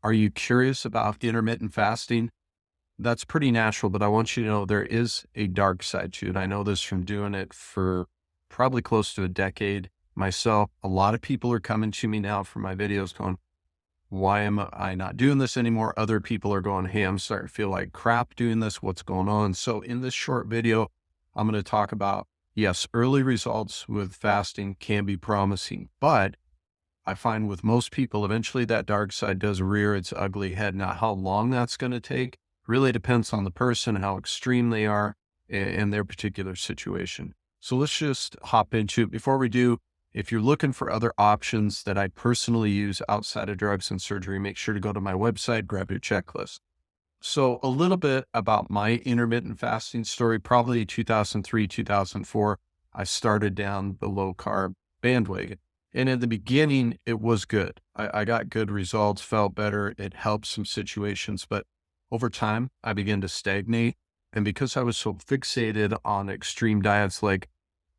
Are you curious about intermittent fasting? That's pretty natural, but I want you to know there is a dark side to it. I know this from doing it for probably close to a decade myself. A lot of people are coming to me now for my videos going, why am I not doing this anymore? Other people are going, hey, I'm starting to feel like crap doing this. What's going on? So in this short video, I'm going to talk about, yes, early results with fasting can be promising, but I find with most people, eventually that dark side does rear its ugly head. Now, how long that's going to take really depends on the person, how extreme they are in their particular situation. So let's just hop into it. Before we do, if you're looking for other options that I personally use outside of drugs and surgery, make sure to go to my website, grab your checklist. So a little bit about my intermittent fasting story, probably 2003, 2004, I started down the low carb bandwagon. And in the beginning, it was good. I got good results, felt better. It helped some situations, but over time I began to stagnate. And because I was so fixated on extreme diets, like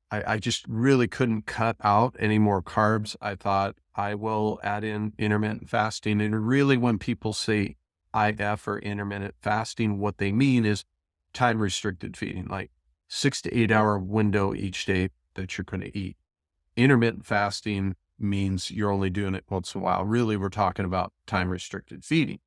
I just really couldn't cut out any more carbs. I thought I will add in intermittent fasting. And really when people say IF or intermittent fasting, what they mean is time restricted feeding, like 6 to 8 hour window each day that you're going to eat. Intermittent fasting means you're only doing it once in a while. Really, we're talking about time restricted feeding.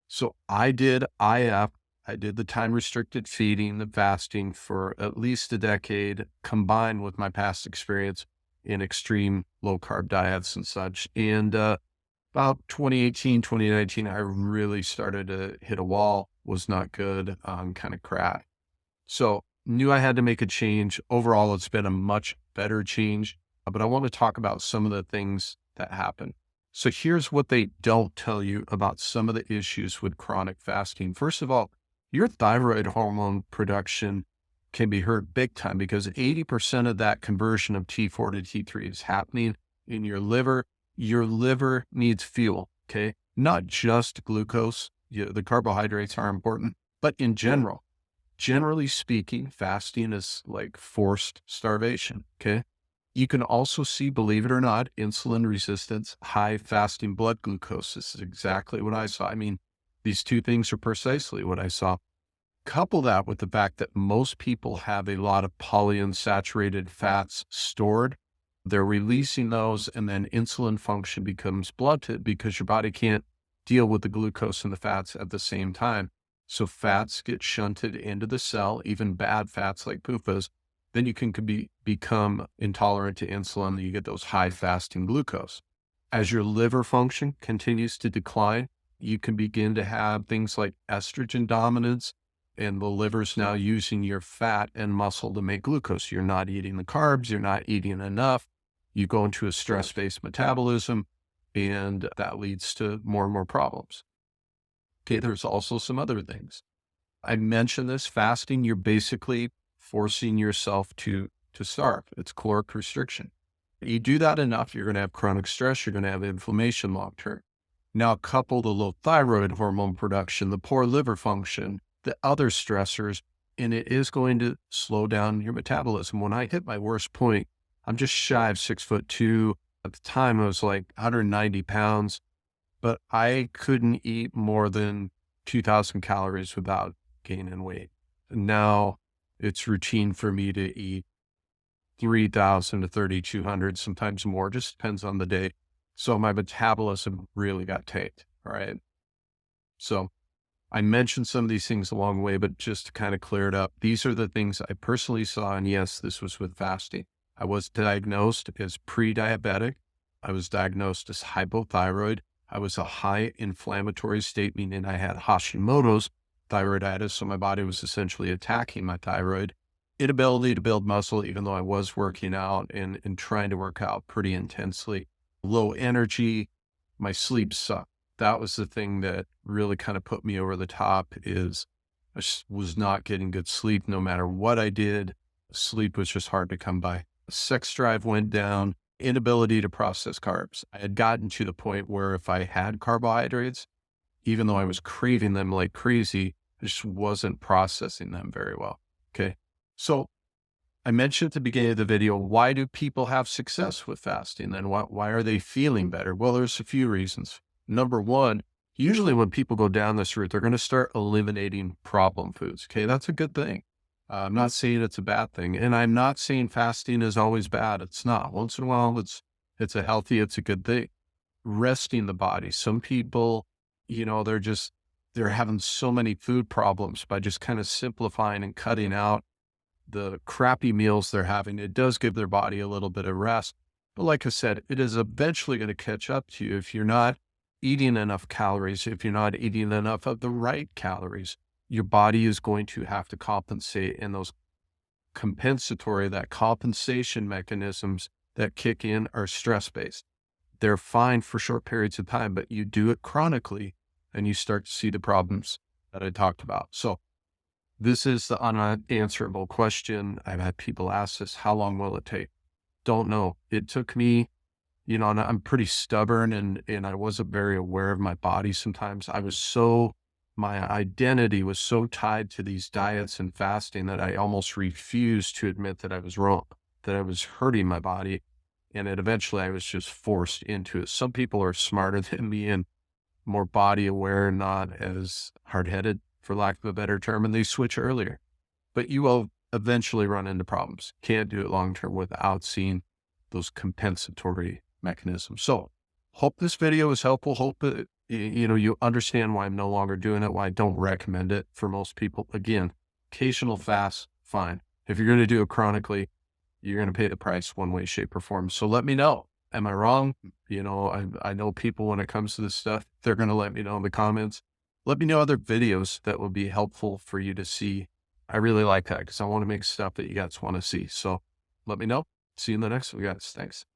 So I did IF. I did the time restricted feeding, the fasting for at least a decade, combined with my past experience in extreme low carb diets and such. And about 2018, 2019, I really started to hit a wall, was not good, kind of crap. So knew I had to make a change. Overall, it's been a much better change, but I want to talk about some of the things that happen. So here's what they don't tell you about some of the issues with chronic fasting. First of all, your thyroid hormone production can be hurt big time because 80% of that conversion of T4 to T3 is happening in your liver. Your liver needs fuel, okay? Not just glucose. The carbohydrates are important, but in general, generally speaking, fasting is like forced starvation, okay? You can also see, believe it or not, insulin resistance, high fasting blood glucose. This is exactly what I saw. I mean, these two things are precisely what I saw. Couple that with the fact that most people have a lot of polyunsaturated fats stored. They're releasing those, and then insulin function becomes blunted because your body can't deal with the glucose and the fats at the same time. So fats get shunted into the cell, even bad fats like PUFAs. Then you can become intolerant to insulin. You get those high fasting glucose. As your liver function continues to decline, you can begin to have things like estrogen dominance, and the liver's now using your fat and muscle to make glucose. You're not eating the carbs. You're not eating enough. You go into a stress-based metabolism, and that leads to more and more problems. Okay, there's also some other things. I mentioned this fasting, you're basically forcing yourself to starve. It's caloric restriction. You do that enough, you're going to have chronic stress, you're going to have inflammation long term. Now, couple the low thyroid hormone production, the poor liver function, the other stressors, and it is going to slow down your metabolism. When I hit my worst point, I'm just shy of 6'2". At the time, I was like 190 pounds, but I couldn't eat more than 2,000 calories without gaining weight. Now it's routine for me to eat 3,000 to 3,200, sometimes more, just depends on the day. So my metabolism really got tanked. All right. So I mentioned some of these things along the way, but just to kind of clear it up, these are the things I personally saw. And yes, this was with fasting. I was diagnosed as pre-diabetic. I was diagnosed as hypothyroid. I was a high inflammatory state, meaning I had Hashimoto's thyroiditis. So my body was essentially attacking my thyroid. Inability to build muscle, even though I was working out and trying to work out pretty intensely. Low energy. My sleep sucked. That was the thing that really kind of put me over the top is I just was not getting good sleep no matter what I did. Sleep was just hard to come by. Sex drive went down, inability to process carbs. I had gotten to the point where if I had carbohydrates, even though I was craving them like crazy, I just wasn't processing them very well. Okay. So I mentioned at the beginning of the video, why do people have success with fasting? And why are they feeling better? Well, there's a few reasons. Number one, Usually when people go down this route, they're going to start eliminating problem foods. Okay. That's a good thing. I'm not saying it's a bad thing. And I'm not saying fasting is always bad. It's not. Once in a while, it's a good thing. Resting the body. Some people, they're having so many food problems by just kind of simplifying and cutting out the crappy meals they're having. It does give their body a little bit of rest. But like I said, it is eventually going to catch up to you if you're not eating enough calories, if you're not eating enough of the right calories. Your body is going to have to compensate, and those that compensation mechanisms that kick in are stress based. They're fine for short periods of time, but you do it chronically and you start to see the problems that I talked about. So this is the unanswerable question. I've had people ask this, how long will it take? Don't know. It took me, and I'm pretty stubborn and I wasn't very aware of my body sometimes. My identity was so tied to these diets and fasting that I almost refused to admit that I was wrong, that I was hurting my body. And then eventually I was just forced into it. Some people are smarter than me and more body aware, not as hard headed, for lack of a better term, and they switch earlier. But you will eventually run into problems. Can't do it long term without seeing those compensatory mechanisms. So hope this video is helpful. Hope that, you understand why I'm no longer doing it, why I don't recommend it for most people. Again, occasional fast, fine. If you're going to do it chronically, you're going to pay the price one way, shape, or form. So let me know. Am I wrong? I know people when it comes to this stuff, they're going to let me know in the comments. Let me know other videos that will be helpful for you to see. I really like that because I want to make stuff that you guys want to see. So let me know. See you in the next one, guys. Thanks.